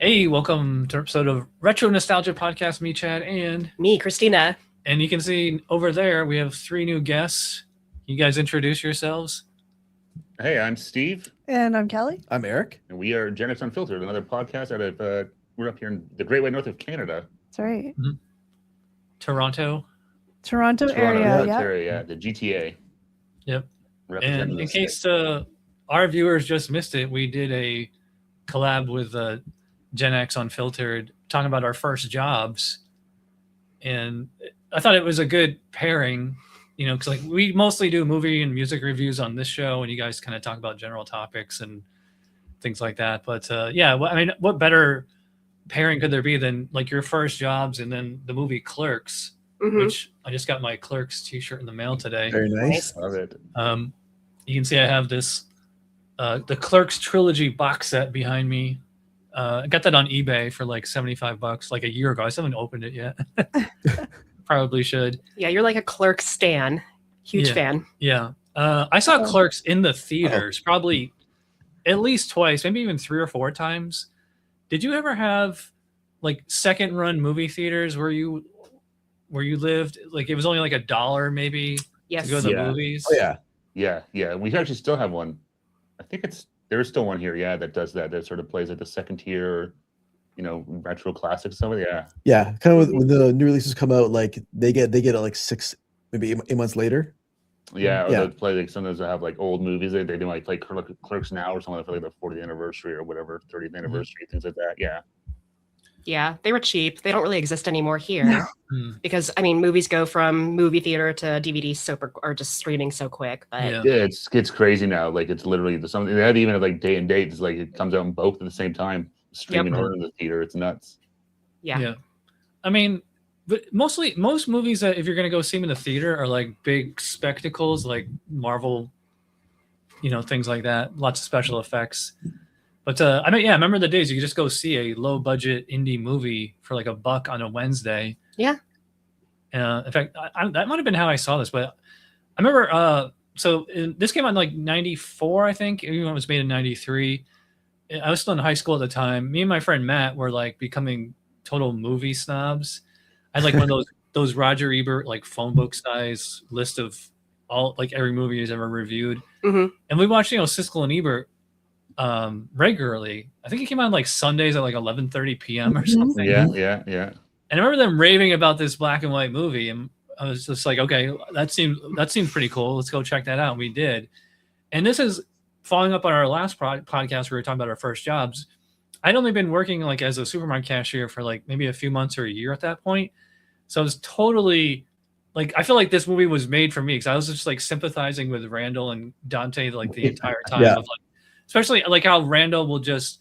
Hey, welcome to an episode of Retro Nostalgia Podcast. Me, Chad, and me, Christina. And you can see over there we have 3 new guests. You guys introduce yourselves. Hey, I'm Steve. And I'm Kelly. I'm Eric. And we are Gen X Unfiltered, another podcast out of, we're up here in the Great White North of Canada. That's right. Mm-hmm. Toronto area, yeah, the GTA. Yep. And in case our viewers just missed it, we did a collab with Gen X Unfiltered, talking about our first jobs. And I thought it was a good pairing, you know, because like we mostly do movie and music reviews on this show, and you guys kind of talk about general topics and things like that. But what better pairing could there be than like your first jobs and then the movie Clerks, which I just got my Clerks t-shirt in the mail today. Very nice. Love it. You can see I have this the Clerks trilogy box set behind me. I got that on eBay for like $75 like a year ago. I still haven't opened it yet. Probably should. Yeah, you're like a Clerks stan. Huge fan. Yeah. I saw Clerks in the theaters probably at least twice, maybe even 3 or 4 times. Did you ever have like second run movie theaters where you lived? Like it was only like $1 maybe to go to the movies? Oh yeah. We actually still have one. I think there's still one here, that does that. That sort of plays at the second tier, retro classics. So yeah. Kind of when the new releases come out, like they get it like 6, maybe 8 months later. Yeah, or they'll play like sometimes they have like old movies. They do like play Clerks now or something for like the 40th anniversary or whatever, 30th anniversary, things like that. Yeah. Yeah, they were cheap. They don't really exist anymore here because movies go from movie theater to DVD or just streaming so quick. But it's crazy now. Like it's literally something they had even like day and date. It's like it comes out in both at the same time, streaming or in the theater. It's nuts. Yeah. But most movies that if you're gonna go see them in the theater are like big spectacles, like Marvel, things like that. Lots of special effects. But I remember the days you could just go see a low budget indie movie for like $1 on a Wednesday. Yeah. In fact, that might have been how I saw this. But I remember. This came out in like '94, I think. Even when it was made in '93. I was still in high school at the time. Me and my friend Matt were like becoming total movie snobs. I had like one of those Roger Ebert like phone book size list of all like every movie he's ever reviewed, and we watched Siskel and Ebert regularly. I think it came out on like Sundays at like 11:30 p.m. or something. Yeah. And I remember them raving about this black and white movie, and I was just like, okay, that seems pretty cool. Let's go check that out. And we did. And this is following up on our last podcast. We were talking about our first jobs. I'd only been working like as a supermarket cashier for like maybe a few months or a year at that point. So I was totally like, I feel like this movie was made for me because I was just like sympathizing with Randall and Dante like the entire time. Of, like, especially like how Randall will just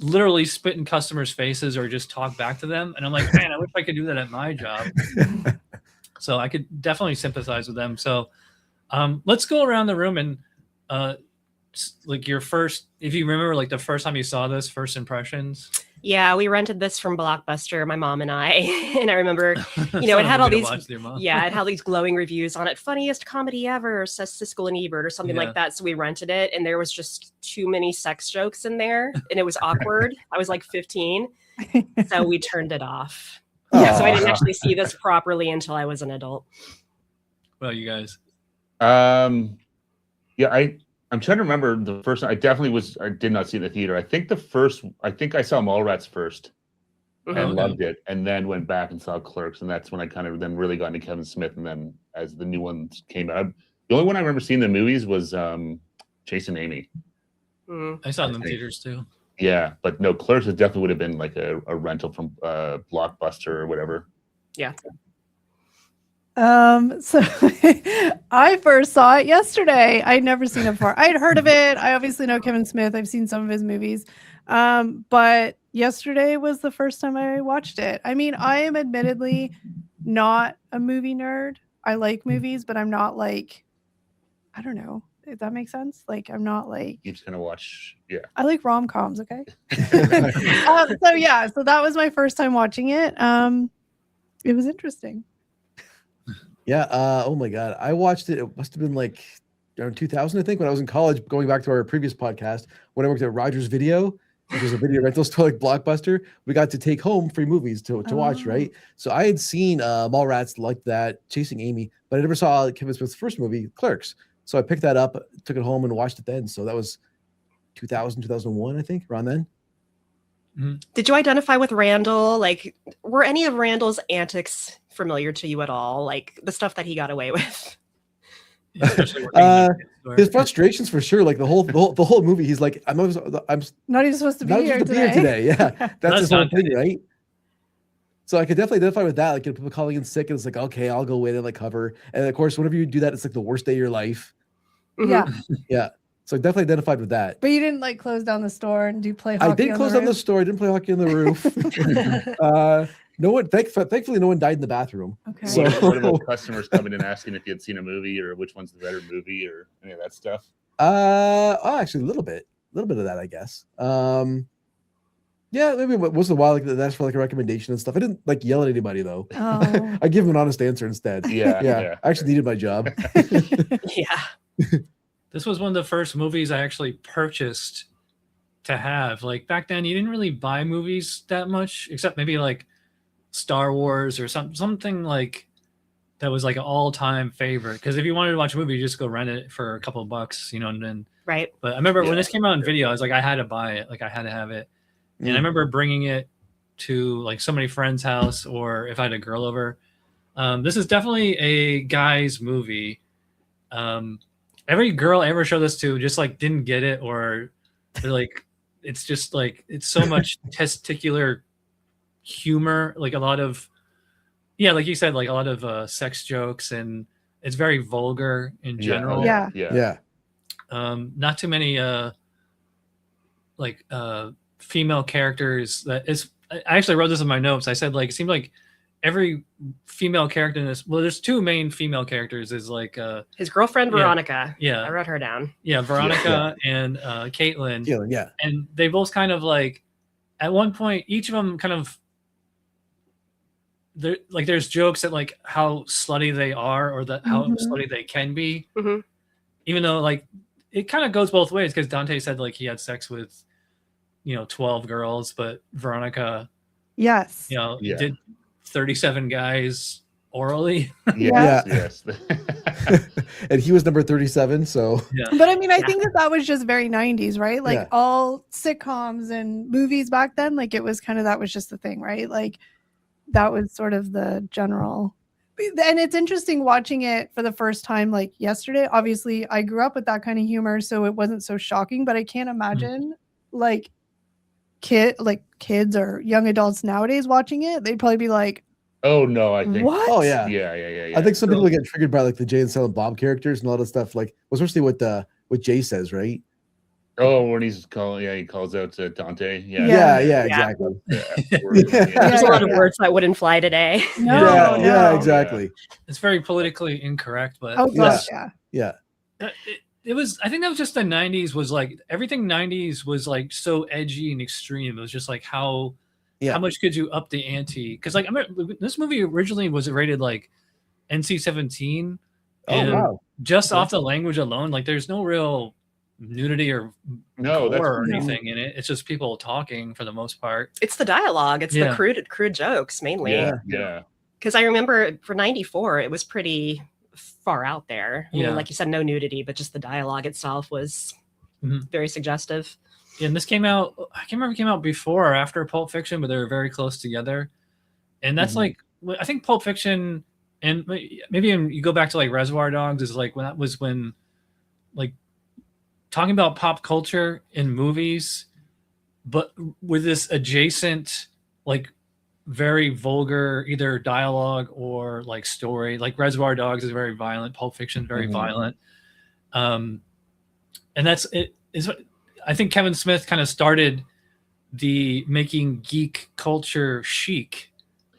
literally spit in customers' faces or just talk back to them. And I'm like, man, I wish I could do that at my job. So I could definitely sympathize with them. So let's go around the room and like your first, if you remember like the first time you saw this, first impressions. Yeah, we rented this from Blockbuster, my mom and I. And I remember, it had all these, it had these glowing reviews on it. Funniest comedy ever, says Siskel and Ebert or something like that. So we rented it and there was just too many sex jokes in there and it was awkward. I was like 15. So we turned it off. Yeah, so I didn't actually see this properly until I was an adult. Well, you guys. I'm trying to remember the first. I did not see it in the theater. I think I saw Mallrats first and loved it, and then went back and saw Clerks, and that's when I kind of then really got into Kevin Smith. And then as the new ones came out, the only one I remember seeing in the movies was Chasing Amy. I saw it in the theaters too. Yeah, but no, Clerks definitely would have been like a rental from Blockbuster or whatever. Yeah. So I first saw it yesterday. I'd never seen it before. I'd heard of it. I obviously know Kevin Smith. I've seen some of his movies. But yesterday was the first time I watched it. I mean, I am admittedly not a movie nerd. I like movies, but I'm not like, I don't know if that makes sense. Like, I'm not like, you're just gonna watch. Yeah. I like rom-coms. Okay. So that was my first time watching it. It was interesting. Yeah. Oh my God. I watched it. It must have been like around 2000, I think, when I was in college, going back to our previous podcast, when I worked at Rogers Video. There's a video rental store like Blockbuster. We got to take home free movies to watch, right? So I had seen Mallrats like that, Chasing Amy, but I never saw Kevin Smith's first movie, Clerks. So I picked that up, took it home, and watched it then. So that was 2000, 2001, I think, around then. Did you identify with Randall? Like, were any of Randall's antics familiar to you at all? Like the stuff that he got away with? His frustrations for sure. Like the whole movie, he's like, I'm not even supposed to be here today. Yeah, that's his whole thing, right? So I could definitely identify with that. Like people calling in sick, and it's like, okay, I'll go in and like cover. And of course, whenever you do that, it's like the worst day of your life. Yeah, yeah. So I definitely identified with that. But you didn't like close down the store and do play hockey. I did close down the store. I didn't play hockey on the roof. No one, thankfully, no one died in the bathroom. Okay. So what about customers coming in asking if you had seen a movie or which one's the better movie or any of that stuff? Actually, a little bit of that, I guess. Yeah, maybe once in a while, like that's for like a recommendation and stuff. I didn't like yell at anybody though. Oh. I give them an honest answer instead. Yeah. I actually needed my job. Yeah. This was one of the first movies I actually purchased to have. Like back then, you didn't really buy movies that much, except maybe like Star Wars or something like that was like an all-time favorite. Because if you wanted to watch a movie, you just go rent it for a couple of bucks, and then right. But I remember when this came out in video, I was like, I had to buy it, like I had to have it. And I remember bringing it to like somebody friend's house, or if I had a girl over. This is definitely a guy's movie. Every girl I ever showed this to just like didn't get it, or they're like, it's just like it's so much testicular humor, like a lot of like you said, like a lot of sex jokes, and it's very vulgar in general. Yeah. Not too many female characters. I actually wrote this in my notes. I said like it seemed like every female character in this, well, there's two main female characters, is like his girlfriend Veronica. Yeah, I wrote her down. Yeah, Veronica and Caitlin. Yeah, and they both kind of like at one point each of them kind of there's jokes at like how slutty they are, or that how slutty they can be, even though like it kind of goes both ways, because Dante said like he had sex with 12 girls, but Veronica did 37 guys orally. Yes. And he was number 37, so But I mean, I think that was just very 90s, right? Like all sitcoms and movies back then, like it was kind of, that was just the thing, right? Like that was sort of the general. And it's interesting watching it for the first time like yesterday. Obviously I grew up with that kind of humor, so it wasn't so shocking, but I can't imagine like kids or young adults nowadays watching it. They'd probably be like, oh no, I think what? Oh yeah. Yeah. I think some people get triggered by like the Jay and Silent Bob characters and all that stuff, like especially what Jay says, right? Oh, when he calls out to Dante. Yeah, exactly. There's a lot of words that wouldn't fly today. No, exactly. It's very politically incorrect, but it was, I think that was just the 90s, was like everything 90s was like so edgy and extreme. It was just like how much could you up the ante? Because like I remember, this movie originally was rated like NC-17. Just off the language alone, like there's no real nudity or gore or anything in it. It's just people talking for the most part. It's the dialogue. It's the crude jokes mainly. Yeah. Because I remember for 94, it was pretty far out there. I mean, like you said, no nudity, but just the dialogue itself was very suggestive. Yeah, and this came out, I can't remember if it came out before or after Pulp Fiction, but they were very close together. And that's like, I think Pulp Fiction, and maybe you go back to like Reservoir Dogs, is like when like talking about pop culture in movies, but with this adjacent, like very vulgar, either dialogue or like story. Like Reservoir Dogs is very violent. Pulp Fiction is very violent. And that's it. I think Kevin Smith kind of started the making geek culture chic,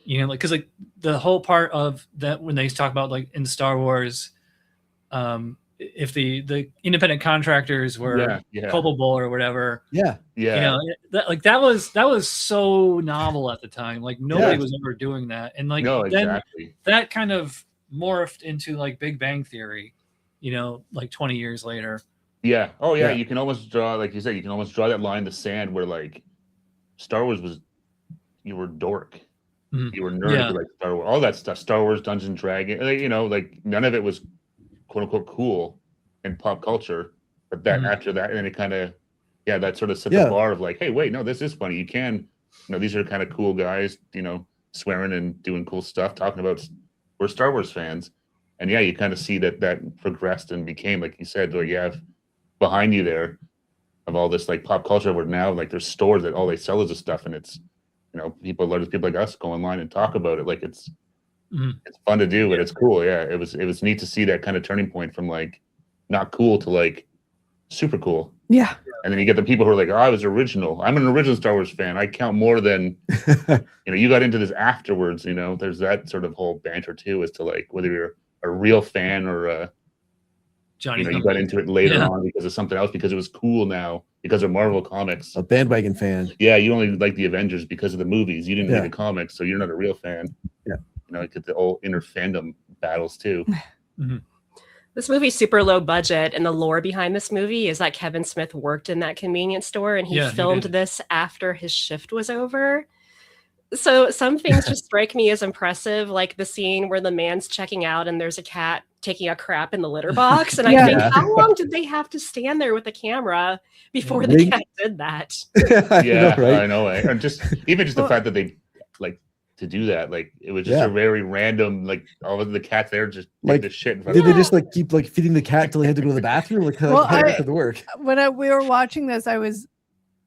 like, because like the whole part of that when they talk about like in Star Wars, if the independent contractors were culpable or whatever, that was so novel at the time. Like nobody was ever doing that, and like then that kind of morphed into like Big Bang Theory, like 20 years later. Yeah. Oh yeah. Yeah. You can almost draw, like you said, you can almost draw that line in the sand where like Star Wars was, you were dork. You were nerdy to like Star Wars, all that stuff. Star Wars, Dungeons and Dragons, like, you know, like none of it was quote unquote cool in pop culture. But that after that, and it kind of, that sort of set the bar of like, hey, wait, no, this is funny. You can, you know, these are kind of cool guys, you know, swearing and doing cool stuff, talking about we're Star Wars fans. And yeah, you kind of see that progressed and became, like you said, like you have behind you there of all this like pop culture where now like there's stores that all they sell is this stuff, and it's, you know, people like us go online and talk about it. Like it's fun to do, but it's cool. Yeah, it was neat to see that kind of turning point from like not cool to like super cool. Yeah. And then you get the people who are like, oh, I was original. I'm an original Star Wars fan. I count more than, you know, you got into this afterwards, you know. There's that sort of whole banter too, as to like whether you're a real fan or Johnny, you know, you got into it later on because of something else, because it was cool now, because of Marvel comics. A bandwagon fan. Yeah, you only like the Avengers because of the movies. You didn't read the comics, so you're not a real fan. Yeah. You know, you get the old inner fandom battles too. This movie's super low budget, and the lore behind this movie is that Kevin Smith worked in that convenience store, and he filmed this after his shift was over. So some things just strike me as impressive, like the scene where the man's checking out and there's a cat taking a crap in the litter box. And I think, how long did they have to stand there with the camera before the cat did that? I know. And just the fact that they like to do that, like it was just a very random, like all of the cats there just like the shit in front did they just like keep like feeding the cat till they had to go to the bathroom? Like how did it work? When we were watching this, I was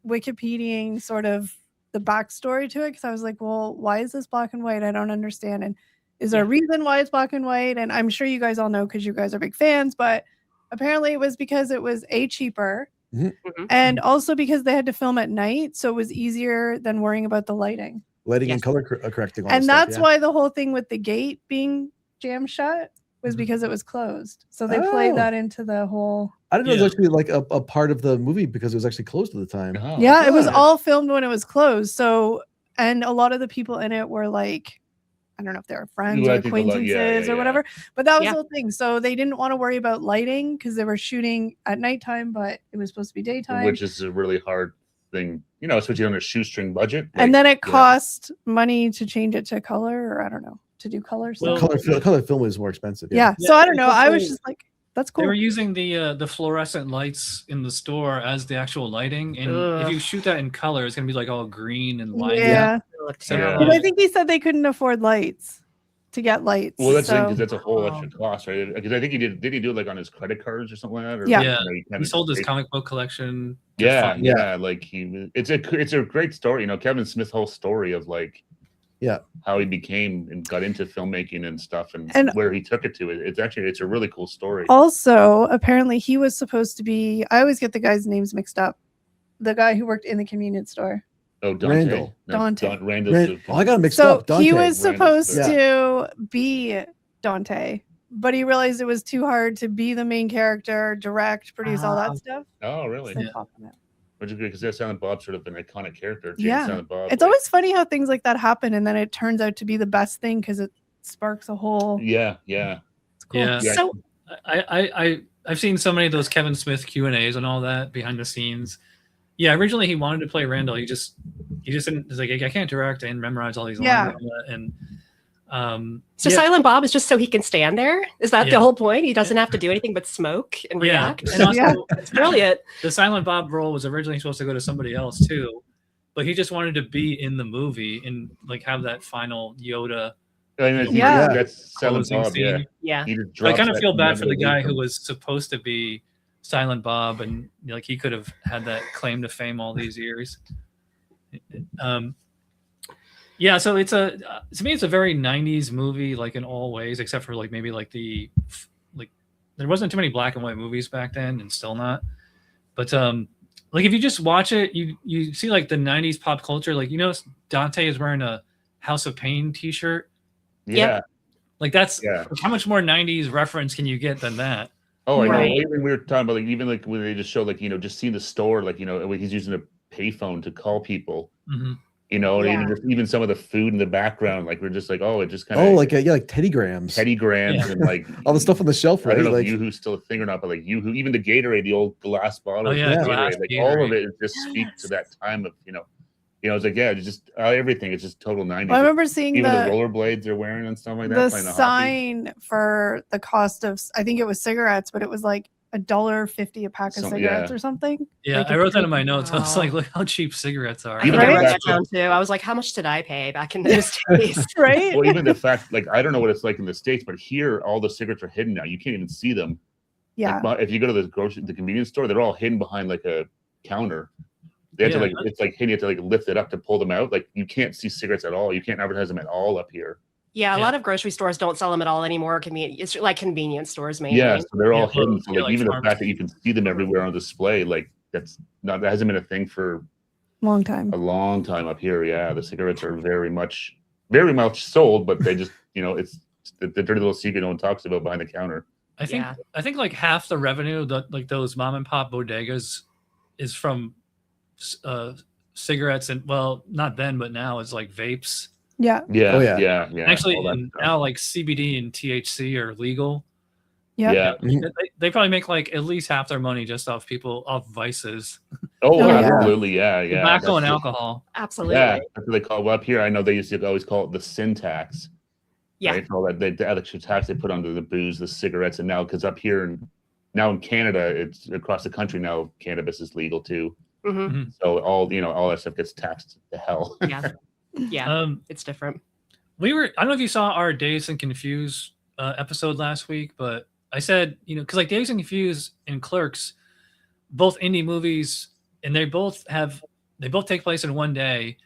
Wikipediaing sort of the backstory to it, because I was like, well, why is this black and white? I don't understand. And is there a reason why it's black and white? And I'm sure you guys all know because you guys are big fans, but apparently it was because it was cheaper and also because they had to film at night, so it was easier than worrying about the lighting and color correcting. And that's why the whole thing with the gate being jammed shut was because it was closed. So they played that into the whole. I didn't know it was actually like a part of the movie because it was actually closed at the time. Oh, yeah, it was all filmed when it was closed. So, and a lot of the people in it were like, I don't know if they were friends or acquaintances or whatever, but that was the whole thing. So they didn't want to worry about lighting because they were shooting at nighttime, but it was supposed to be daytime. Which is a really hard thing, you know, especially on a shoestring budget. Like, and then it cost money to change it to color, or I don't know, to do colors. Well, color film is more expensive. Yeah. So I don't know. I was just like, that's cool. They were using the fluorescent lights in the store as the actual lighting, and if you shoot that in color, it's gonna be like all green and white. Yeah. But I think he said they couldn't afford lights to get lights. Well, that's because that's a whole extra cost, right? Because I think he did. Did he do it like on his credit cards or something like that? Or He sold his comic book collection. Like it's a great story. You know, Kevin Smith's whole story of like. How he became and got into filmmaking and stuff, and where he took it to. It's a really cool story. Also, apparently he was supposed to be, I always get the guys' names mixed up. The guy who worked in the convenience store. Oh, Dante. Dante. Randall. I got him mixed up. Dante. He was supposed to be Dante, but he realized it was too hard to be the main character, direct, produce all that stuff. Oh, really? So which is good because that's Silent Bob's sort of an iconic character. Silent Bob, it's always funny how things like that happen, and then it turns out to be the best thing because it sparks a whole. It's cool. So I've seen so many of those Kevin Smith Q&As and all that behind the scenes. Yeah, originally he wanted to play Randall. He just didn't. He's like, I can't direct and memorize all these lines and. So Silent Bob is just so he can stand there? Is that the whole point? He doesn't have to do anything but smoke and react? And also, it's brilliant. The Silent Bob role was originally supposed to go to somebody else too, but he just wanted to be in the movie and like have that final Yoda. That's Silent Bob. I kind of feel bad for the guy who was supposed to be Silent Bob, and like he could have had that claim to fame all these years. Yeah, so it's to me it's a very 90s movie, like in all ways, except for like maybe like there wasn't too many black and white movies back then, and still not. But like if you just watch it, you see like the 90s pop culture. Like, you know, Dante is wearing a House of Pain t-shirt. Like that's how much more 90s reference can you get than that? Oh, I know. Even we were talking about like even like when they just show like, you know, just seeing the store, like, you know, he's using a payphone to call people. you know, or Yeah. even some of the food in the background, like we're just like, oh, it just kind Oh, of like like Teddy Grahams. and like all the stuff on the shelf, right? I don't know Like if Yoo-hoo's still a thing or not, but like Yoo-hoo, even the Gatorade, the old glass bottle, Oh, yeah, glass Gatorade, like all of it just speaks to that time of, it's like, yeah, it's just everything. It's just total 90s. Well, I remember seeing even the rollerblades they're wearing and stuff like that. The playing sign for the cost of, I think it was cigarettes, but it was like $1.50 a pack of cigarettes or something. Yeah, like I wrote that in my notes. I was like, look how cheap cigarettes are. I think I wrote that down too. I was like, how much did I pay back in those days? Right? Well, even the fact, like, I don't know what it's like in the States, but here all the cigarettes are hidden now. You can't even see them. Yeah. Like, if you go to the convenience store, they're all hidden behind like a counter. They have to it's like hidden. You have to like lift it up to pull them out. Like you can't see cigarettes at all. You can't advertise them at all up here. Yeah, a lot of grocery stores don't sell them at all anymore. It's like convenience stores mainly. Yeah, so they're all hidden. So like, like even the fact that you can see them everywhere on display, like that hasn't been a thing for a long time up here. Yeah, the cigarettes are very much sold, but they just it's the dirty little secret no one talks about behind the counter. I think like half the revenue that like those mom and pop bodegas is from cigarettes, and well, not then, but now it's like vapes. Yeah. Actually, now like CBD and THC are legal. Yeah. They probably make like at least half their money just off vices. Oh, absolutely. Yeah. Tobacco and alcohol. Absolutely. Yeah, that's what they call it. Well, up here, I know they used to always call it the sin tax. Yeah. Right? All that the extra tax they put onto the booze, the cigarettes, and now because up here now in Canada, it's across the country now, cannabis is legal too. Mm-hmm. So all that stuff gets taxed to hell. Yeah, it's different. I don't know if you saw our Dazed and Confused episode last week, but I said, because like Dazed and Confused and Clerks, both indie movies, and they both take place in one day,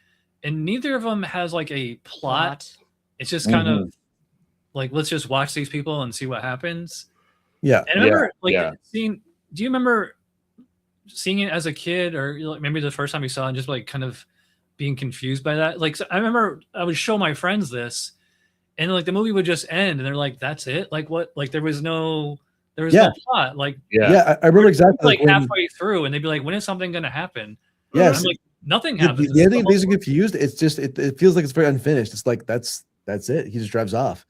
and neither of them has like a plot. It's just kind of like, let's just watch these people and see what happens. Yeah. And I remember do you remember seeing it as a kid, or maybe the first time you saw it and just like kind of being confused by that? Like, so I remember I would show my friends this, and like the movie would just end and they're like, that's it? Like what? Like there was no plot. Like I remember exactly like halfway through, and they'd be like, when is something gonna happen? Yes. I'm like, nothing happens. The ending is confused. It's just it feels like it's very unfinished. It's like that's it. He just drives off.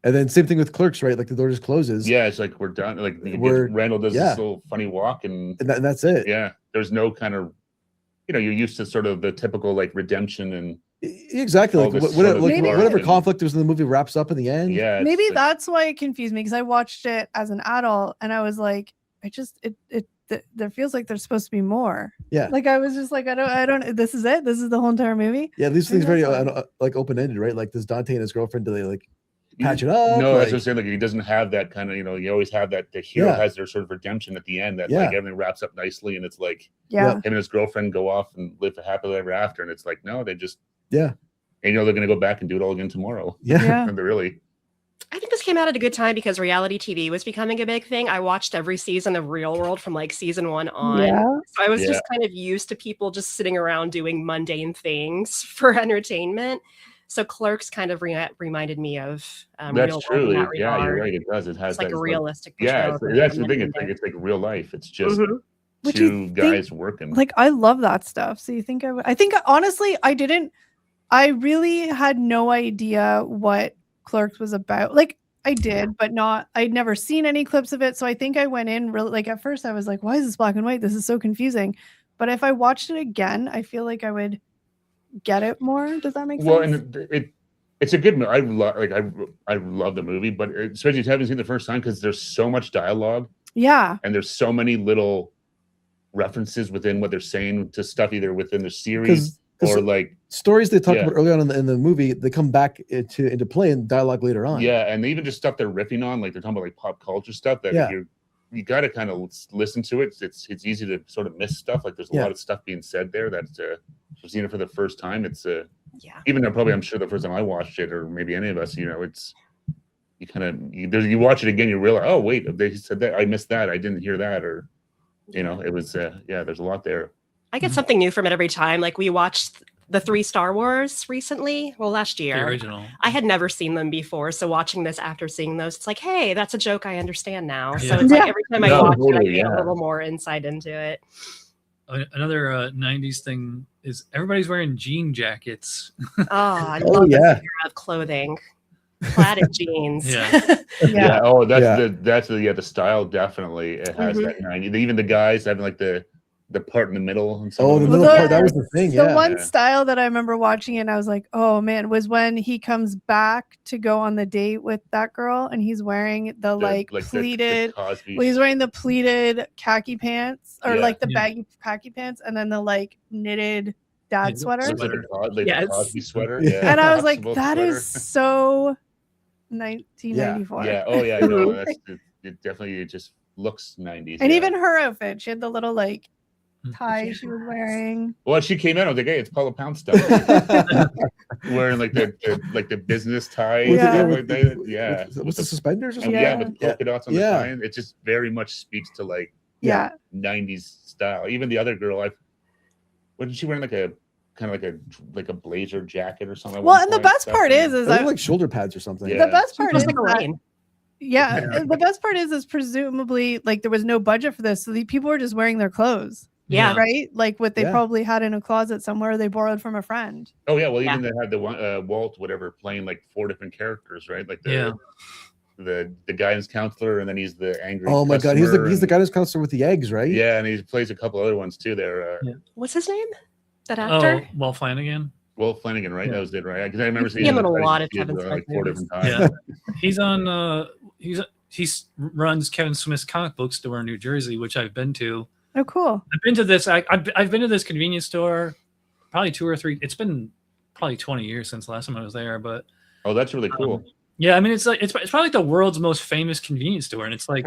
And then same thing with Clerks, right? Like the door just closes. Yeah, it's like we're done. Like Randall does this little funny walk, and that's it. Yeah, there's no kind of, you're used to sort of the typical like redemption and exactly like whatever conflict was in the movie wraps up in the end. Yeah, maybe that's why it confused me, because I watched it as an adult and I was like, there feels like there's supposed to be more. Yeah, like I was just like, I don't. This is it. This is the whole entire movie. Yeah, these things very like open ended, right? Like does Dante and his girlfriend, do they like patch it up? No, that's what I'm saying. Like he doesn't have that kind of, you always have that the hero has their sort of redemption at the end that like everything wraps up nicely, and it's like him and his girlfriend go off and live happily ever after, and it's like no, they just and they're gonna go back and do it all again tomorrow. And they're really. I think this came out at a good time because reality TV was becoming a big thing. I watched every season of Real World from like season 1 on. So I was just kind of used to people just sitting around doing mundane things for entertainment. So Clerks kind of reminded me of that's Real true. World. Yeah, you're right. It does. It has like a realistic. That's the thing. It's like real life. It's just two guys working. Like I love that stuff. So you think I think honestly, I really had no idea what Clerks was about. Like I did, but I'd never seen any clips of it. So I think I went in really, like at first I was like, why is this black and white? This is so confusing. But if I watched it again, I feel like I would get it more. Does that make sense? Well, and it's a good movie. I love the movie, but especially if you haven't seen it the first time, because there's so much dialogue. Yeah. And there's so many little references within what they're saying to stuff either within the series or like stories they talked about early on in the movie, they come back into play in dialogue later on. Yeah, and even just stuff they're riffing on, like they're talking about like pop culture stuff that you got to kind of listen to it. It's easy to sort of miss stuff. Like there's a lot of stuff being said there that I've seen it for the first time. It's even though probably I'm sure the first time I watched it, or maybe any of us, it's you kind of you watch it again, you realize, oh wait, they said that, I missed that, I didn't hear that, or it was there's a lot there. I get something new from it every time. Like we watched the 3 Star Wars recently. Well, last year. The original. I had never seen them before. So watching this after seeing those, it's like, hey, that's a joke I understand now. So it's like every time I watch it, I get a little more insight into it. another 90s thing is everybody's wearing jean jackets. Oh, I love this era of clothing. Plaid jeans. Yeah. Oh, that's the style. Definitely, it has that 90s. Even the guys having like the part in the middle. And the middle part, that was the thing. The one style that I remember watching it and I was like, oh man, was when he comes back to go on the date with that girl and he's wearing the pleated, he's wearing the pleated khaki pants or like the baggy khaki pants and then the like knitted dad sweater. The Cosby sweater. Yeah. And I was like, that is so 1994. Yeah. Oh yeah. No, it definitely just looks 90s. And even her outfit, she had the little like tie she was wearing. Well, she came in. I was like, "Hey, it's Paula Pound stuff." Wearing like the business tie. With the suspenders or something. With polka dots on the tie. It just very much speaks to like 90s style. Even the other girl, wasn't she wearing like a kind of like a blazer jacket or something? Well, and the best part is like shoulder pads or something. The best part is the best part is presumably like there was no budget for this, so the people were just wearing their clothes. Yeah. Right. Like what they probably had in a closet somewhere they borrowed from a friend. Oh yeah. Well, even they had the one Walt, whatever, playing like 4 different characters, right? Like the guidance counselor, and then he's the angry. Oh my god, he's the guidance counselor with the eggs, right? Yeah, and he plays a couple other ones too. There. What's his name? That actor? Oh, Walt Flanagan. Walt Flanagan, right? That was it, right? Because I remember seeing him in a lot of Kevin Smith like 4 different times. Yeah, he's on. He runs Kevin Smith's comic book store in New Jersey, which I've been to. Oh, cool! I've been to this. I've been to this convenience store, probably 2 or 3. It's been probably 20 years since the last time I was there, but that's really cool. Yeah, I mean, it's probably like the world's most famous convenience store, and it's like,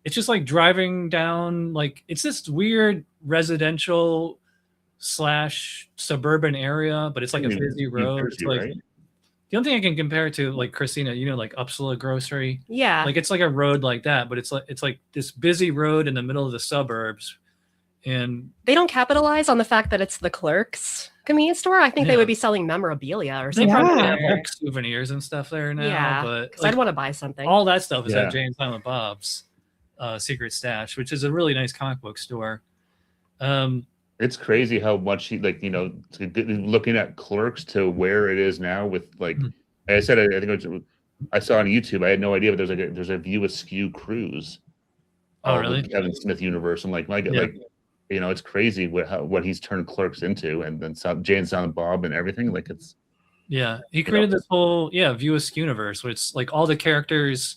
it's just like driving down, like it's this weird residential / suburban area, but it's like a busy road. It's like the only thing I can compare it to, like Christina, like Uppsala Grocery. Yeah, like it's like a road like that, but it's like this busy road in the middle of the suburbs, and they don't capitalize on the fact that it's the Clerks convenience store. I think they would be selling memorabilia or something. They probably have like souvenirs and stuff there now. Yeah, but like, I'd want to buy something. All that stuff is at Jay and Silent Bob's Secret Stash, which is a really nice comic book store. It's crazy how much he looking at Clerks to where it is now with like I said, I think I saw on YouTube. I had no idea, but there's a View Askew cruise. Oh, really? Kevin Smith universe. I'm like, it's crazy what he's turned Clerks into, and then Jay and Silent Bob and everything. Like it's he created this whole View Askew universe, which is like all the characters.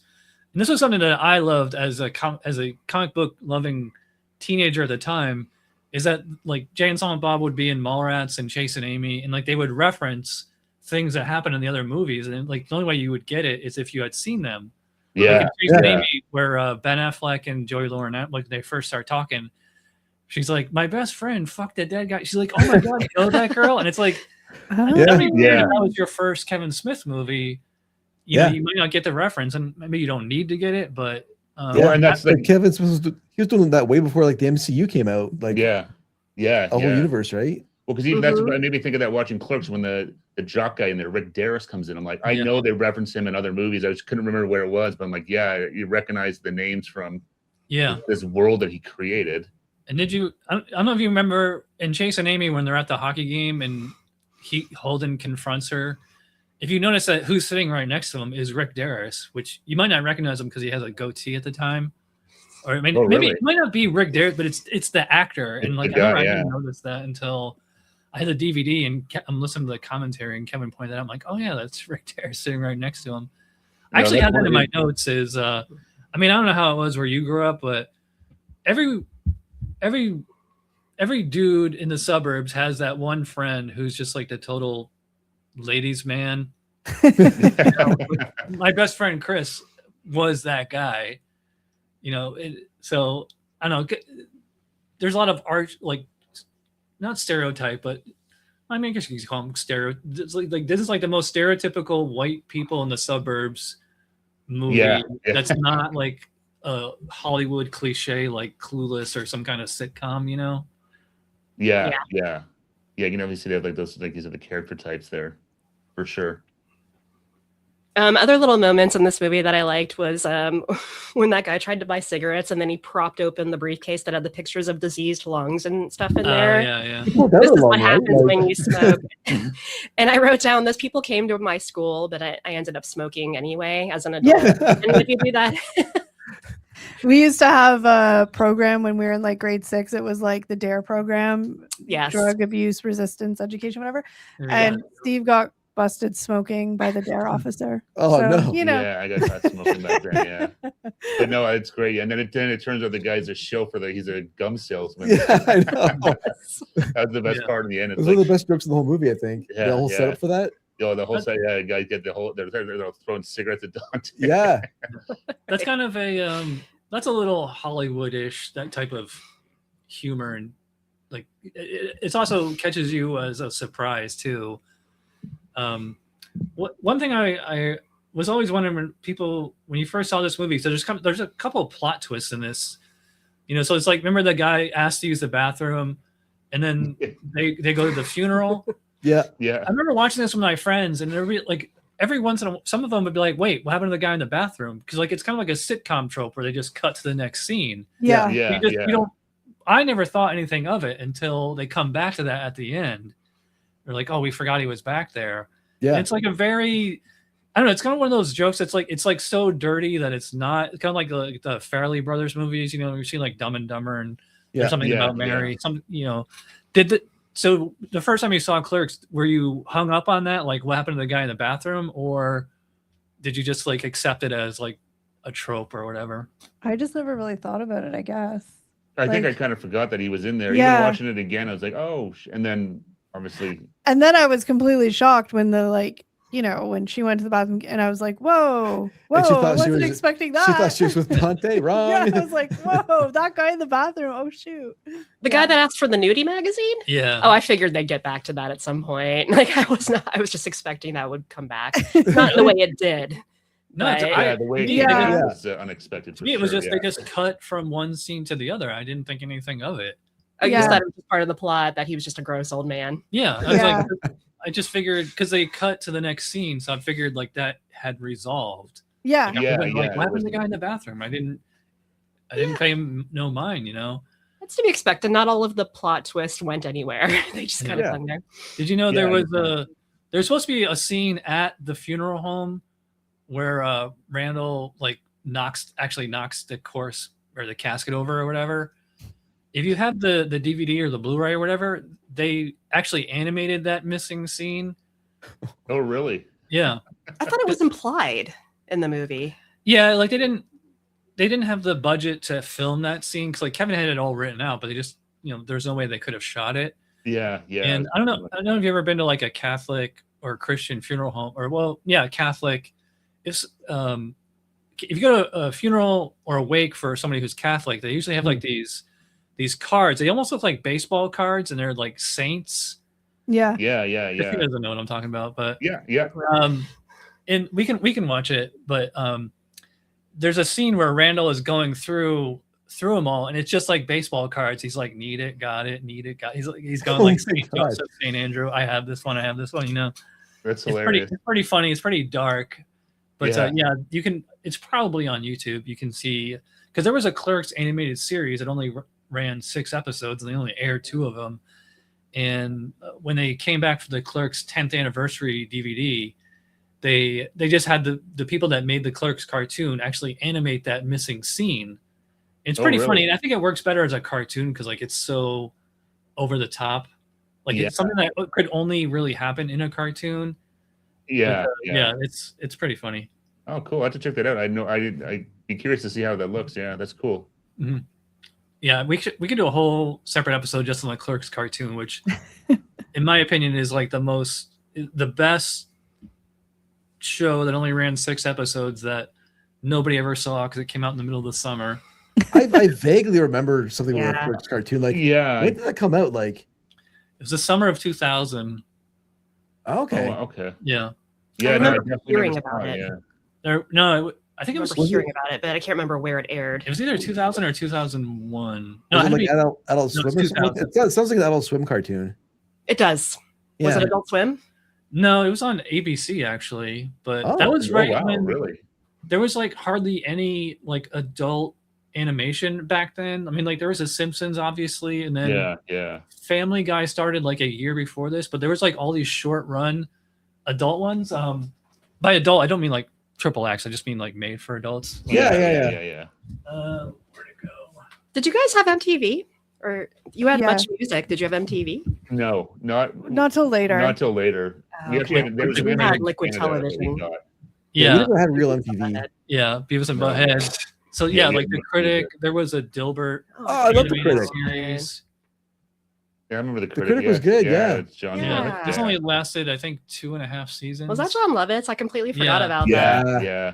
And this was something that I loved as a comic book loving teenager at the time. Is that like Jay and Silent Bob would be in Mallrats and Chasing Amy, and like they would reference things that happened in the other movies, and like the only way you would get it is if you had seen them. Yeah, like Chasing Amy, where Ben Affleck and Joey Lauren, like they first start talking, she's like, "My best friend fucked that dead guy." She's like, "Oh my god, you know that girl?" And it's like, that was your first Kevin Smith movie. You know, you might not get the reference, and maybe you don't need to get it, but. And that's like Kevin Smith he was doing that way before like the MCU came out. Like a whole universe, right? Well, because even that's what made me think of that watching Clerks when the jock guy in there, Rick Darris, comes in. I'm like, I know they reference him in other movies. I just couldn't remember where it was, but I'm like, you recognize the names from this world that he created. And did you? I don't know if you remember in Chasing Amy when they're at the hockey game and Holden confronts her. If you notice that who's sitting right next to him is Rick Darris, which you might not recognize him because he has a goatee at the time, or maybe it might not be Rick Darris, but it's the actor. And like I didn't notice that until I had the DVD and I'm listening to the commentary, and Kevin pointed out, I'm like, oh yeah, that's Rick Darris sitting right next to him. I actually had that in my notes. Is I mean, I don't know how it was where you grew up, but every dude in the suburbs has that one friend who's just like the total ladies man. My best friend Chris was that guy, so I don't know, there's a lot of art, like not stereotype, but I mean, I guess you can call them it's like this is like the most stereotypical white people in the suburbs movie. That's not like a Hollywood cliche like Clueless or some kind of sitcom, Yeah, you can obviously they have like those, like these are the character types there, for sure. Other little moments in this movie that I liked was when that guy tried to buy cigarettes and then he propped open the briefcase that had the pictures of diseased lungs and stuff in there. Yeah. This is what happens when you smoke. And I wrote down, those people came to my school, but I ended up smoking anyway as an adult. Yeah. And if you do that... We used to have a program when we were in like grade 6. It was like the DARE program. Yes. Drug abuse, resistance, education, whatever. Yeah. And Steve got busted smoking by the DARE officer. Oh, no. You know. Yeah, I got caught smoking back then. Yeah, but no, it's great. And then it turns out the guy's a chauffeur. He's a gum salesman. Yeah, I know. That's the best part in the end. It It's was one of the best jokes in the whole movie, I think. Yeah, The whole yeah. setup for that. the whole side. Yeah, guys get the whole. They're throwing cigarettes at Dante. Yeah. That's kind of a that's a little Hollywood-ish, that type of humor, and like it's also catches you as a surprise too. One thing I was always wondering when you first saw this movie, so there's a couple of plot twists in this, so it's like, remember the guy asked to use the bathroom and then they go to the funeral. Yeah. I remember watching this with my friends, and every once in a while, some of them would be like, wait, what happened to the guy in the bathroom? Because like it's kind of like a sitcom trope where they just cut to the next scene. Yeah. I never thought anything of it until they come back to that at the end. They're like, oh, we forgot he was back there. Yeah. And it's like I don't know, it's kind of one of those jokes that's like so dirty that it's not. It's kind of like the Farrelly Brothers movies, you've seen like Dumb and Dumber and there's something about Mary. So the first time you saw Clerks, were you hung up on that? Like what happened to the guy in the bathroom? Or did you just like accept it as like a trope or whatever? I just never really thought about it, I guess. I think I kind of forgot that he was in there. Yeah. Even watching it again, I was like, oh, and then obviously. And then I was completely shocked when when she went to the bathroom, and I was like, whoa, I wasn't expecting that. She thought she was with Dante, wrong. Yeah, I was like, whoa, that guy in the bathroom. Oh, shoot. The guy that asked for the nudie magazine? Yeah. Oh, I figured they'd get back to that at some point. Like I was just expecting that would come back. Not the way it did. No, but... the way it was unexpected. To me, it was just they just cut from one scene to the other. I didn't think anything of it. I just thought it was just part of the plot that he was just a gross old man. Yeah. I was like, I just figured because they cut to the next scene, so I figured like that had resolved. Yeah. Like, what happened to the guy in the bathroom? I didn't pay him no mind, That's to be expected. Not all of the plot twists went anywhere. They just kind of hung there. Did you know there's supposed to be a scene at the funeral home where Randall like knocks the corpse or the casket over or whatever? If you have the DVD or the Blu-ray or whatever, they actually animated that missing scene. Oh, really? Yeah. I thought it was implied in the movie. Yeah, like they didn't have the budget to film that scene because like Kevin had it all written out, but they just there's no way they could have shot it. Yeah. And I don't know if you've ever been to like a Catholic or Christian funeral home, or Catholic. If you go to a funeral or a wake for somebody who's Catholic, they usually have like these cards. They almost look like baseball cards, and they're like saints. Yeah. He doesn't know what I'm talking about, but yeah. And we can watch it, but there's a scene where Randall is going through them all, and it's just like baseball cards. He's like, need it, got it, need it, got it. He's going like St. Joseph, St. Andrew. I have this one. That's hilarious. It's pretty funny. It's pretty dark, but you can. It's probably on YouTube. You can see because there was a Clerks animated series that only ran 6 episodes, and they only aired 2 of them. And when they came back for the Clerks 10th anniversary DVD, they just had the people that made the Clerks cartoon actually animate that missing scene. It's pretty funny, and I think it works better as a cartoon because like it's so over the top. Like it's something that could only really happen in a cartoon. Yeah. It's pretty funny. Oh, cool! I have to check that out. I'd be curious to see how that looks. Yeah, that's cool. Mm-hmm. Yeah, we could do a whole separate episode just on the Clerks cartoon, which, in my opinion, is like the best show that only ran 6 episodes that nobody ever saw because it came out in the middle of the summer. I vaguely remember something with a Clerks cartoon. Like, when did that come out? Like, it was the summer of 2000. Okay. Oh, okay. Yeah. I remember hearing about it. I think it was hearing about it, but I can't remember where it aired. It was either 2000 or 2001. No, it like Adult Swim. It sounds like an Adult Swim cartoon. It does. Was it Adult Swim? No, it was on ABC actually, but Oh, that was right wow, when really? there was like hardly any like adult animation back then. I mean, like there was a Simpsons obviously, and then Yeah. Family Guy started like a year before this, but there was like all these short run adult ones. By adult, I don't mean like triple X. I just mean like made for adults. Yeah. Where'd it go? Did you guys have MTV? Or you had Yeah. much music? Did you have MTV? No, not till later. Not till later. We actually had, there was We an had in Liquid Canada that we Television. got. Yeah, we Yeah, never had real MTV. yeah, Beavis and No. Butthead. So Yeah, yeah, we like had the much Critic. music. There was a Dilbert Oh, I love the animated Critic. series. Yeah, I remember the Critic. Critic was good, yeah. It's John Yeah, Lovett. this only lasted I think 2.5 seasons. Was that John Lovitz? I completely forgot Yeah. about Yeah, that. yeah,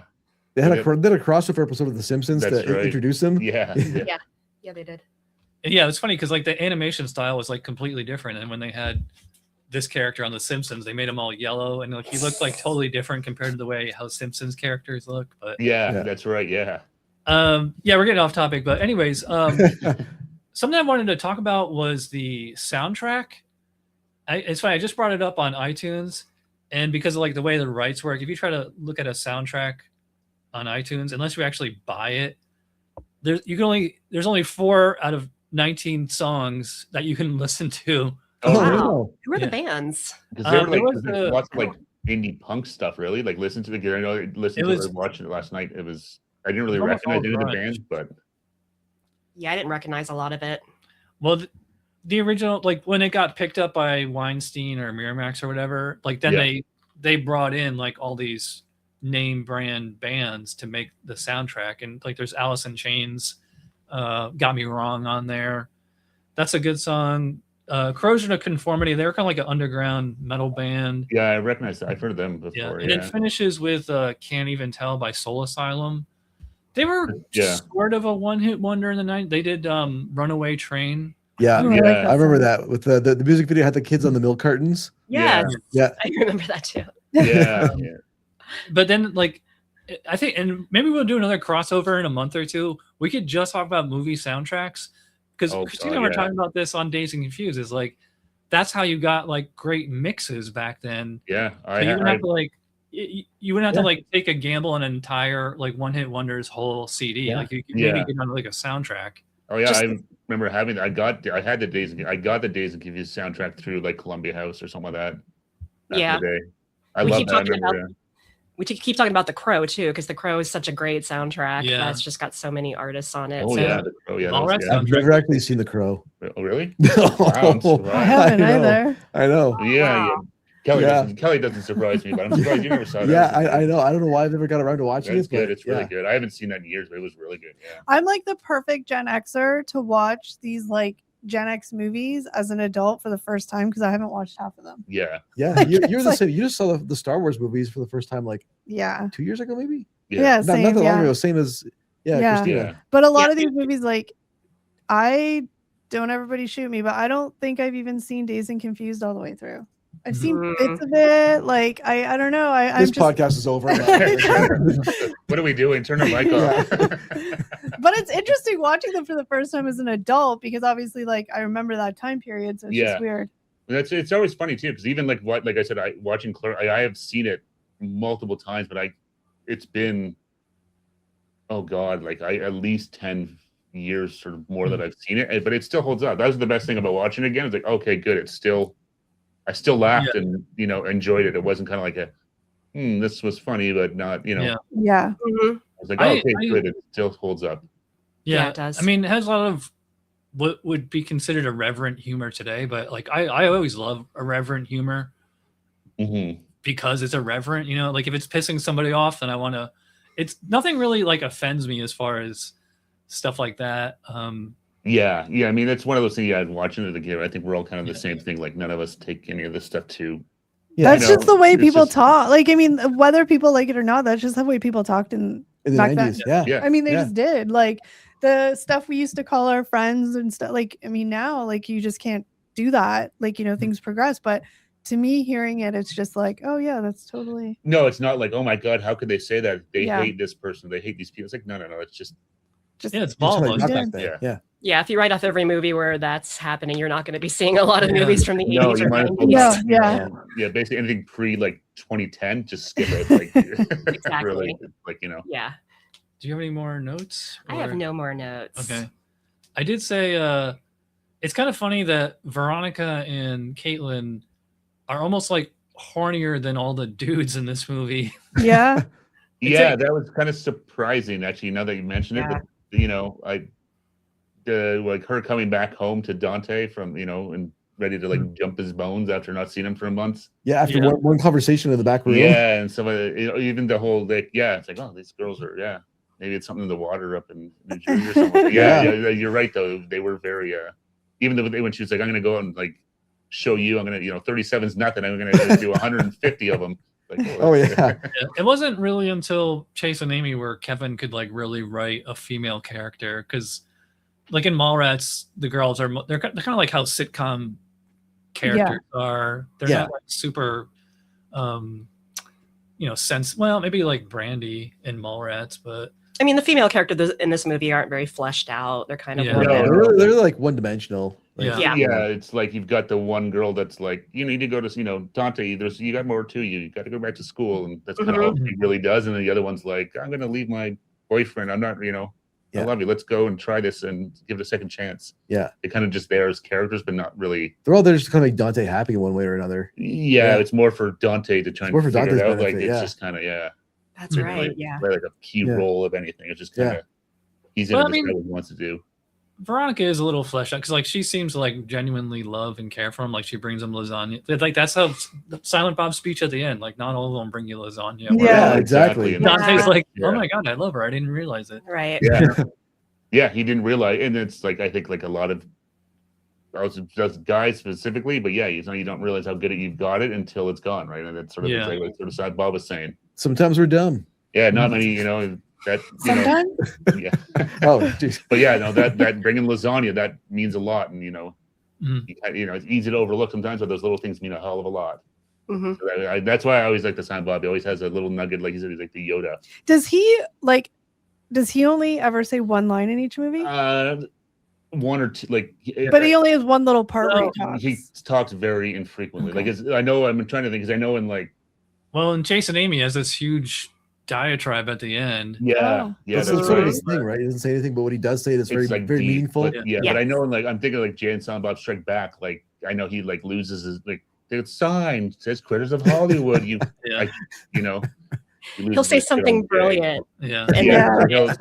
They had a crossover episode of The Simpsons That's to right. introduce them. yeah. Yeah, they did. And yeah, it's funny because like the animation style was like completely different, and when they had this character on The Simpsons, they made him all yellow, and like he looked like totally different compared to the way how Simpsons characters look. But Yeah, that's right. Yeah. yeah, we're getting off topic. But anyways, something I wanted to talk about was the soundtrack. It's funny. I just brought it up on iTunes, and because of like the way the rights work, if you try to look at a soundtrack on iTunes, unless you actually buy it, there's only 4 out of 19 songs that you can listen to. Oh, Wow. wow. Who are Yeah. the bands? Because there were there like was there's a- lots of like indie punk stuff. Really, like listen to the. I know I listened to it, watching it last night. It was. I didn't really Almost recognize all any of the grunge. bands, but Yeah, I didn't recognize a lot of it. Well, the original, like when it got picked up by Weinstein or Miramax or whatever, like then Yeah. they brought in like all these name brand bands to make the soundtrack, and like there's Alice in Chains, Got Me Wrong on there. That's a good song. Corrosion of Conformity, they were kind of like an underground metal band. yeah, I recognize that. I've heard of them before. Yeah, Yeah, and it finishes with Can't Even Tell by Soul Asylum. They were Yeah. sort of a one-hit wonder in the night. They did Runaway Train. Yeah, Ooh, Yeah, like I remember song. that with the music video had the kids on the milk cartons. Yes. Yeah. I remember that too. yeah. But then like I think, and maybe we'll do another crossover in a month or two. We could just talk about movie soundtracks, because Oh, Christina God, and I were yeah. talking about this on Dazed and Confused. Is like that's how you got like great mixes back then. Yeah, So you wouldn't have to like you wouldn't have to like take a gamble on an entire like one hit wonders whole CD. Yeah. Like you could Yeah. maybe get on like a soundtrack. Oh yeah, Just- I remember having. I got the Days and Confused soundtrack through like Columbia House or something like that. back in Yeah. the day. I We love keep that. I talking remember, about- We keep talking about The Crow too, because The Crow is such a great soundtrack. Yeah. That's just got so many artists on it. Oh so yeah, that All was right, good. sounds I've never actually seen The Crow. Oh really? No. Wow, I'm I surprised. haven't I know. either. I know. Yeah, yeah. Kelly Yeah. doesn't surprise me, but I'm surprised you never saw that. Yeah, I know. I don't know why I've never got around to watching That's it. But good. It's really yeah. good. I haven't seen that in years, but it was really good. Yeah. I'm like the perfect Gen Xer to watch these like Gen X movies as an adult for the first time because I haven't watched half of them. Yeah. Yeah, Like, you're it's the like- same. You just saw the Star Wars movies for the first time like Yeah. 2 years ago, maybe. Yeah, Not same. that long Yeah. ago. Same as Yeah. Christina. Yeah. But a lot Yeah. of these movies, like, I don't everybody shoot me, but I don't think I've even seen Dazed and Confused all the way through. I've seen Mhm. bits of it. Like, I don't know. I'm This just, podcast is over. What are we doing? Turn the mic off. but it's interesting watching them for the first time as an adult because obviously, like, I remember that time period, so it's Yeah. just weird. It's always funny too, because even like I said, watching Clerks, I have seen it multiple times, but it's been oh god, like at least 10 years or more that I've seen it, but it still holds up. That was the best thing about watching it again. It's like, okay, good. I still laughed and enjoyed it. It wasn't kind of like this was funny, but not Yeah. Yeah. Mhm. I was like, I- okay, good. It still holds up. Yeah, it does. I mean, it has a lot of what would be considered irreverent humor today, but like I always love irreverent humor Mm-hmm. because it's irreverent. Like if it's pissing somebody off, then I want to. It's nothing really like offends me as far as stuff like that. Yeah. I mean, it's one of those things. Yeah, watching it again, I think we're all kind of the same thing. Like none of us take any of this stuff too. Yeah, That's you just the know, way it's people just- talk. Like, I mean, whether people like it or not, that's just the way people talked in in the back then. 90s. Yeah. Yeah. I mean, they Yeah. just did. Like the stuff we used to call our friends and stuff. Like, I mean, now, like, you just can't do that. Like, things progress. But to me, hearing it, it's just like, oh, yeah, that's totally. No, it's not like, oh my god, how could they say that? They Yeah. hate this person. They hate these people. It's like, no. It's just Yeah, it's That's how volatile. it got Yeah. back then. Yeah. Yeah. Yeah, if you write off every movie where that's happening, you're not going to be seeing a lot of movies from the 80s No, or you might as 90s. well Yeah. yeah, basically anything pre like 2010, just skip it. Like Exactly. really, like Yeah. Do you have any more notes? I have no more notes. Okay. I did say it's kind of funny that Veronica and Caitlin are almost like hornier than all the dudes in this movie. Yeah. yeah, that was kind of surprising actually. Now that you mentioned it, but like her coming back home to Dante from and ready to like jump his bones after not seeing him for months. Yeah, after one conversation in the back room. Yeah, and some of even the whole like it's like, oh, these girls are maybe it's something in the water up in New Jersey or something. Yeah, you're right though. They were very even though when she was like, I'm gonna go out and like show you, I'm gonna 37's nothing. I'm gonna do 150 of them. Like, It wasn't really until Chase and Amy where Kevin could like really write a female character, because like in Mallrats, the girls they're kind of like how sitcom characters are. They're not like super sense. Well, maybe like Brandy in Mallrats, but I mean, the female characters in this movie aren't very fleshed out. They're kind of they're like one-dimensional. Like, it's like you've got the one girl that's like, you need to go to Dante. You got more to you. You got to go back to school, and that's kind of all he really does. And then the other one's like, I'm going to leave my boyfriend. I'm not, I love you. Let's go and try this and give it a second chance. Yeah, they kind of just there as characters, but not really. They're all there just to kind of make Dante happy in one way or another. Yeah, it's more for Dante to try and figure it out. Like it's just kind of That's right. Play like a key role of anything. It's just kind of he's in what he wants to do. Veronica is a little fleshed out because like she seems to like genuinely love and care for him. Like she brings him lasagna. Like that's how Silent Bob's speech at the end. Like not all of them bring you lasagna. Yeah, exactly. Dante's like, oh my god, I love her. I didn't realize it. Right. Yeah, he didn't realize, and it's like I think like a lot of just guys specifically, but you don't realize how good you've got it until it's gone, right? And it's sort of like sort of Bob was saying. Sometimes we're dumb. Yeah, not many, that sometimes. Oh, geez. But that bringing lasagna, that means a lot, and it's easy to overlook sometimes, but those little things mean a hell of a lot. Mm-hmm. So that's why I always like the Silent Bob. He always has a little nugget, like he said, he's like the Yoda. Does he only ever say one line in each movie? One or two, like. But he only has one little part where he talks. He talks very infrequently. Okay. Like I'm trying to think, because I know in like. Well, and Chase and Amy has this huge diatribe at the end. That's sort of his thing, right? He doesn't say anything, but what he does say is very, like very deep, meaningful. But, but I know, like I'm thinking like Jay and Silent Bob Strike Back. Like I know he like loses his like the sign says "Critters of Hollywood." He'll say something brilliant. Yeah, and he never talks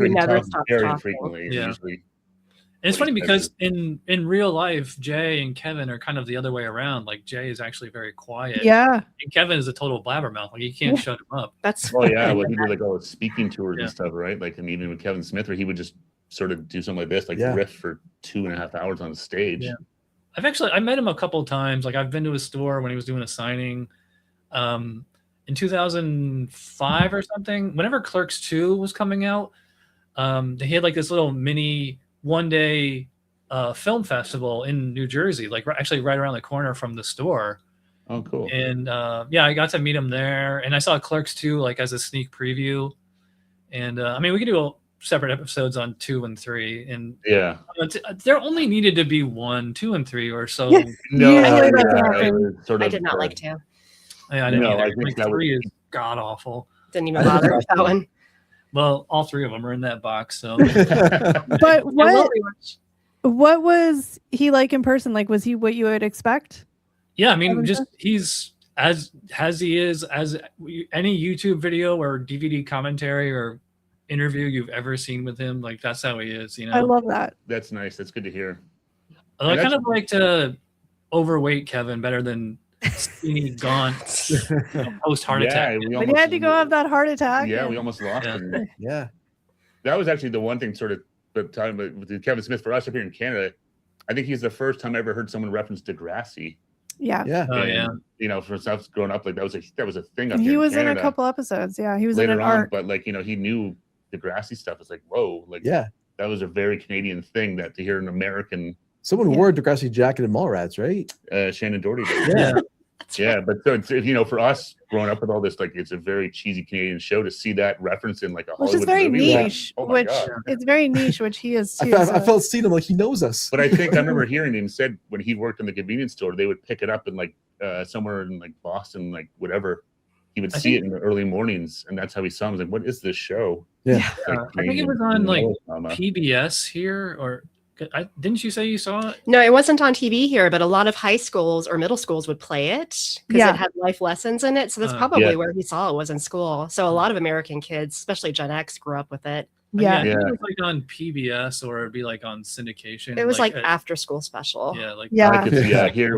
stops very talking. frequently. Yeah. Usually. And it's funny because in real life, Jay and Kevin are kind of the other way around. Like Jay is actually very quiet. Yeah. And Kevin is a total blabbermouth. Like you can't shut him up. Well, he did like all the speaking tours and stuff, right? Like, and even with Kevin Smith, where he would just sort of do something like this, like riff for 2.5 hours on stage. Yeah. I met him a couple of times. Like I've been to his store when he was doing a signing. In 2005 or something, whenever Clerks 2 was coming out, he had like this little mini one-day film festival in New Jersey, like actually right around the corner from the store. Oh, cool. And I got to meet him there, and I saw Clerks 2 like as a sneak preview. And I mean, we could do separate episodes on 2 and 3, and there only needed to be 1, 2, and 3 or so. I did not like 2. I didn't either. I think like 3 is god awful. Didn't even bother with that one. Well, all 3 of them are in that box. So, but what was he like in person? Like, was he what you would expect? Yeah, I mean, he's as he is as any YouTube video or DVD commentary or interview you've ever seen with him. Like that's how he is. I love that. That's nice. That's good to hear. I kind of like to overweight Kevin better than skinny, gaunt, post heart attack. But he had to go have that heart attack. Yeah, we almost lost him. Yeah, that was actually the one thing. Sort of, but talking about with Kevin Smith for us up here in Canada, I think he's the first time I ever heard someone reference Degrassi. Yeah. For stuff growing up, like that was a thing. Up he here was in in a couple episodes. Yeah, he was later in an on, art. but like he knew Degrassi stuff. It's like whoa, like that was a very Canadian thing that to hear an American. Someone wore a Degrassi jacket in Mallrats, right? Shannon Doherty did. Yeah, but so it's, for us growing up with all this, like it's a very cheesy Canadian show to see that reference in like a Which Hollywood is very movie. niche. Like, oh my God. It's very niche, which he is I too. felt seeing him like he knows us. But I think I remember hearing him said when he worked in the convenience store, they would pick it up in like somewhere in like Boston, like whatever. He would see it in the early mornings, and that's how he saw him. Like, what is this show? Yeah, like I think it was on like PBS here, or didn't you say you saw it? No, it wasn't on TV here, but a lot of high schools or middle schools would play it because it had life lessons in it. So that's probably where he saw it, was in school. So a lot of American kids, especially Gen X, grew up with it. Yeah, it was like on PBS, or it'd be like on syndication. It was like after school special. Here it was on. Yeah, here it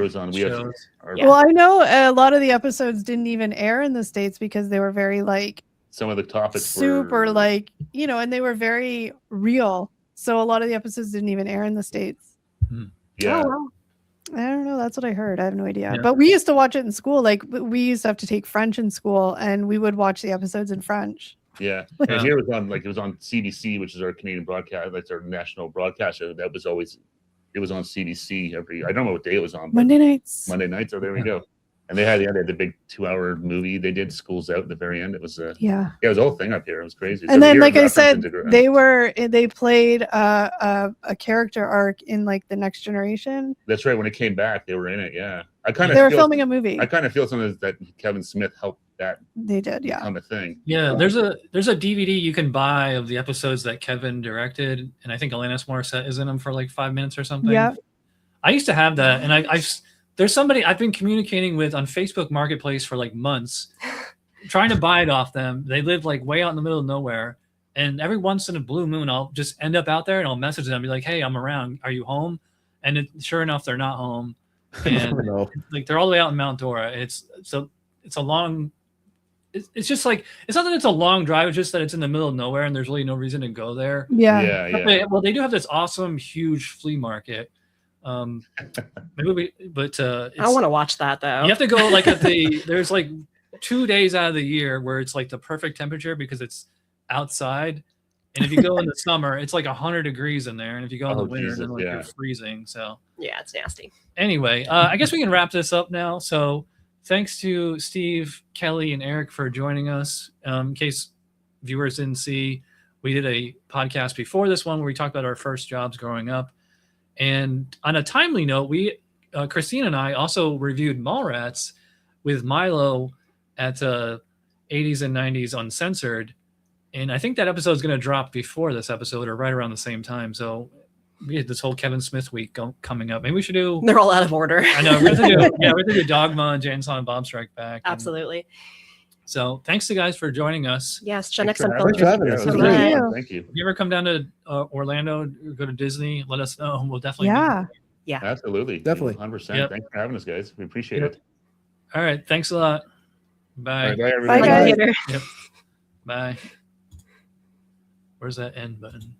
was on. Well, I know a lot of the episodes didn't even air in the States because they were very like some of the topics super like and they were very real. So a lot of the episodes didn't even air in the States. Yeah. Oh, well. I don't know. That's what I heard. I have no idea. But we used to watch it in school. Like we used to have to take French in school, and we would watch the episodes in French. Yeah. And here it was on CBC, which is our Canadian broadcast. That's our national broadcast show. It was on CBC I don't know what day it was on. Monday nights. Oh, there we go. And they had the big 2-hour movie. They did Schools Out at the very end. It was it was a whole thing up here. It was crazy. And then, like I said, they played a character arc in like The Next Generation. That's right. When it came back, they were in it. Yeah, they were filming a movie. I kind of feel something that Kevin Smith helped that. They did, become a thing. Yeah, there's a DVD you can buy of the episodes that Kevin directed, and I think Alanis Morissette is in them for like 5 minutes or something. Yeah, I used to have that, and there's somebody I've been communicating with on Facebook Marketplace for like months, trying to buy it off them. They live like way out in the middle of nowhere, and every once in a blue moon, I'll just end up out there and I'll message them, be like, "Hey, I'm around. Are you home?" And sure enough, they're not home, and like they're all the way out in Mount Dora. It's a long. It's just like, it's not that it's a long drive. It's just that it's in the middle of nowhere, and there's really no reason to go there. Yeah. They do have this awesome, huge flea market. Maybe I want to watch that though. You have to go like there's like 2 days out of the year where it's like the perfect temperature because it's outside, and if you go in the summer, it's like 100 degrees in there, and if you go in the winter, then like you're freezing. So yeah, it's nasty. Anyway, I guess we can wrap this up now. So thanks to Steve, Kelly, and Eric for joining us. In case viewers didn't see, we did a podcast before this one where we talked about our first jobs growing up. And on a timely note, Christine and I also reviewed Mallrats with Milo at 80s and 90s Uncensored. And I think that episode is going to drop before this episode or right around the same time. So we had this whole Kevin Smith week coming up. Maybe we should do... They're all out of order. I know. We're going to do Dogma and Jane Silent Bob Strike Back. Absolutely. So thanks to guys for joining us. Yes, Gen X and Thanks for having us. Thank you. If you ever come down to Orlando, go to Disney, let us know. We'll definitely. Yeah. Absolutely. Definitely. 100%. Yep. Thanks for having us, guys. We appreciate it. All right. Thanks a lot. Bye. All right, bye, everybody. Bye, guys. Yep. Bye. Where's that end button?